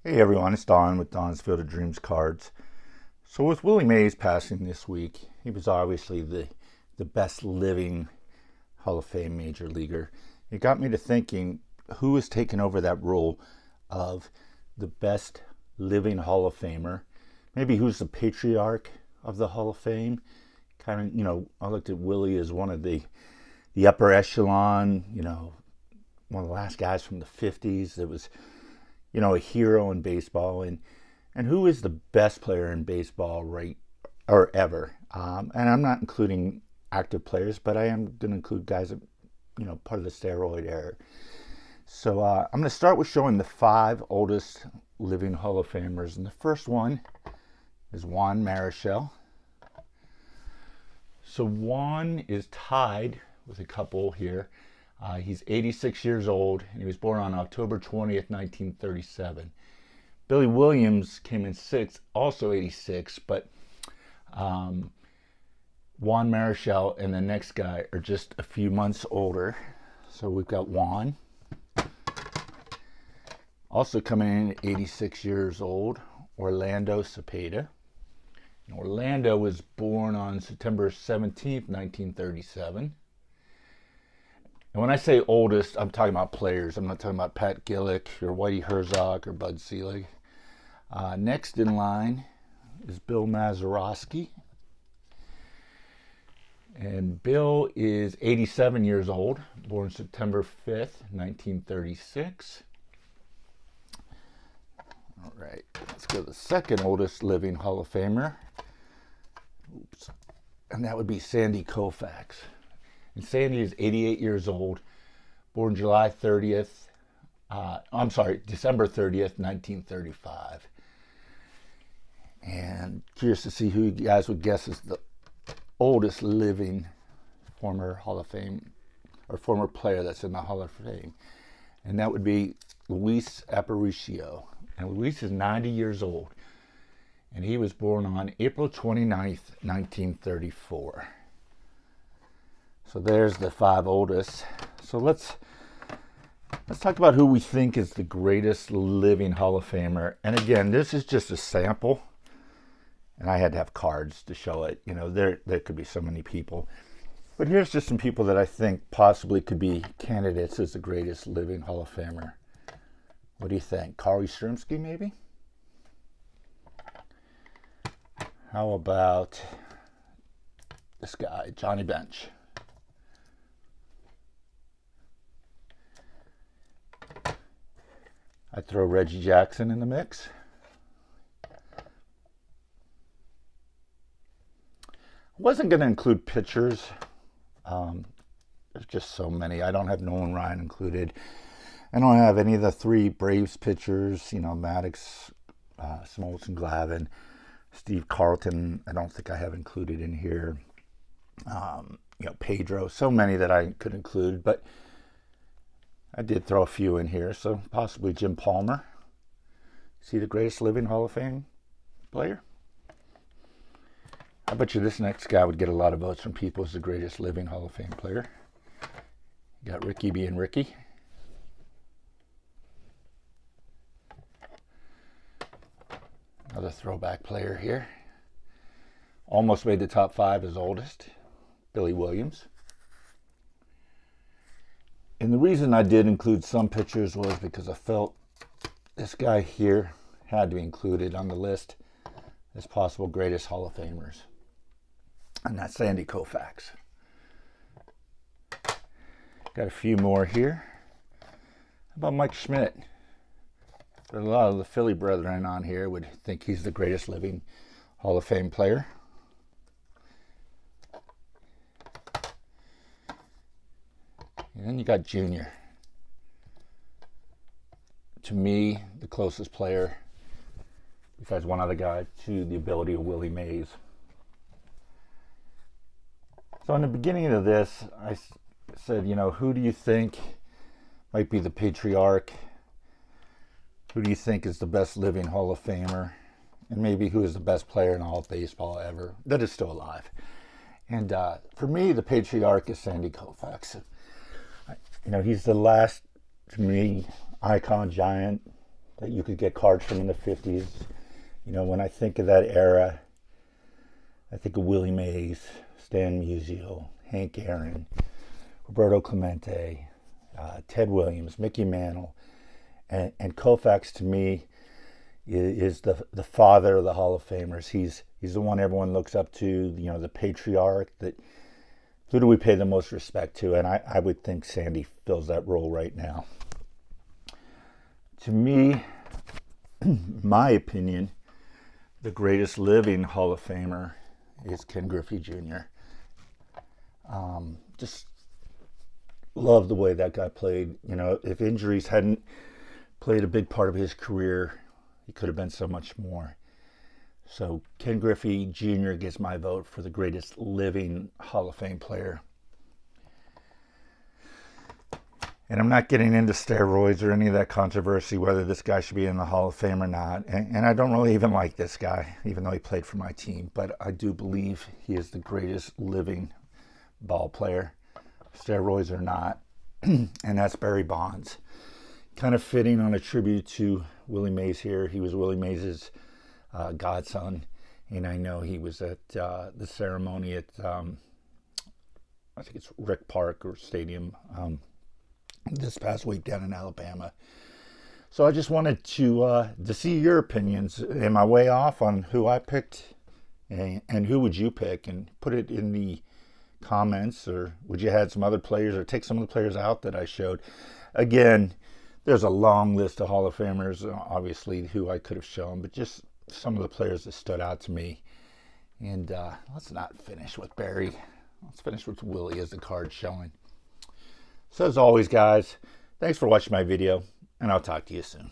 Hey everyone, it's Don with Don's Field of Dreams cards. So with Willie Mays passing this week, he was obviously the best living Hall of Fame major leaguer. It got me to thinking, who has taken over that role of the best living Hall of Famer? Maybe who's the patriarch of the Hall of Fame? Kind of, I looked at Willie as one of the upper echelon, one of the last guys from the 50s that was a hero in baseball, and who is the best player in baseball right or ever. And I'm not including active players, but I am going to include guys that part of the steroid era. So I'm going to start with showing the 5 oldest living Hall of Famers, and the first one is Juan Marichal. So Juan is tied with a couple here. He's 86 years old, and he was born on October 20th, 1937. Billy Williams came in 6th, also 86, but Juan Marichal and the next guy are just a few months older. So we've got Juan. Also coming in at 86 years old, Orlando Cepeda. And Orlando was born on September 17th, 1937. And when I say oldest, I'm talking about players. I'm not talking about Pat Gillick or Whitey Herzog or Bud Selig. Next in line is Bill Mazeroski. And Bill is 87 years old, born September 5th, 1936. All right, let's go to the second oldest living Hall of Famer. Oops. And that would be Sandy Koufax. And Sandy is 88 years old, born December 30th, 1935. And curious to see who you guys would guess is the oldest living former Hall of Fame or former player that's in the Hall of Fame. And that would be Luis Aparicio. And Luis is 90 years old. And he was born on April 29th, 1934. So there's the 5 oldest. So let's talk about who we think is the greatest living Hall of Famer. And again, this is just a sample, and I had to have cards to show it. There could be so many people, but here's just some people that I think possibly could be candidates as the greatest living Hall of Famer. What do you think? Carl Yastrzemski, maybe? How about this guy, Johnny Bench? I'd throw Reggie Jackson in the mix. Wasn't going to include pitchers. There's just so many. I don't have Nolan Ryan included. I don't have any of the 3 Braves pitchers. Maddox, Smoltz, and Glavine. Steve Carlton, I don't think I have included in here. Pedro. So many that I could include, but I did throw a few in here, so possibly Jim Palmer. Is he the greatest living Hall of Fame player? I bet you this next guy would get a lot of votes from people as the greatest living Hall of Fame player. You got Ricky being Ricky. Another throwback player here. Almost made the top 5 as oldest, Billy Williams. And the reason I did include some pictures was because I felt this guy here had to be included on the list as possible greatest Hall of Famers. And that's Sandy Koufax. Got a few more here. How about Mike Schmidt? A lot of the Philly brethren on here would think he's the greatest living Hall of Fame player. And then you got Junior. To me, the closest player, besides one other guy, to the ability of Willie Mays. So in the beginning of this, I said, who do you think might be the patriarch? Who do you think is the best living Hall of Famer? And maybe who is the best player in all of baseball ever that is still alive? And for me, the patriarch is Sandy Koufax. He's the last, to me, icon, giant, that you could get cards from in the 50s. You know, when I think of that era, I think of Willie Mays, Stan Musial, Hank Aaron, Roberto Clemente, Ted Williams, Mickey Mantle, and Koufax to me is the father of the Hall of Famers. He's the one everyone looks up to, you know, the patriarch. Who do we pay the most respect to? And I would think Sandy fills that role right now. To me, my opinion, the greatest living Hall of Famer is Ken Griffey Jr. Just love the way that guy played. You know, if injuries hadn't played a big part of his career, he could have been so much more. So Ken Griffey Jr. gets my vote for the greatest living Hall of Fame player. And I'm not getting into steroids or any of that controversy, whether this guy should be in the Hall of Fame or not. And I don't really even like this guy, even though he played for my team. But I do believe he is the greatest living ball player, steroids or not. And that's Barry Bonds. Kind of fitting on a tribute to Willie Mays here. He was Willie Mays' godson. And I know he was at the ceremony at, I think it's Rick Park or Stadium, this past week down in Alabama. So I just wanted to see your opinions. Am I way off on who I picked? And who would you pick? And put it in the comments. Or would you add some other players or take some of the players out that I showed? Again, there's a long list of Hall of Famers, obviously, who I could have shown. But just some of the players that stood out to me. And let's not finish with Barry. Let's finish with Willie as the card showing. So as always, guys, thanks for watching my video, and I'll talk to you soon.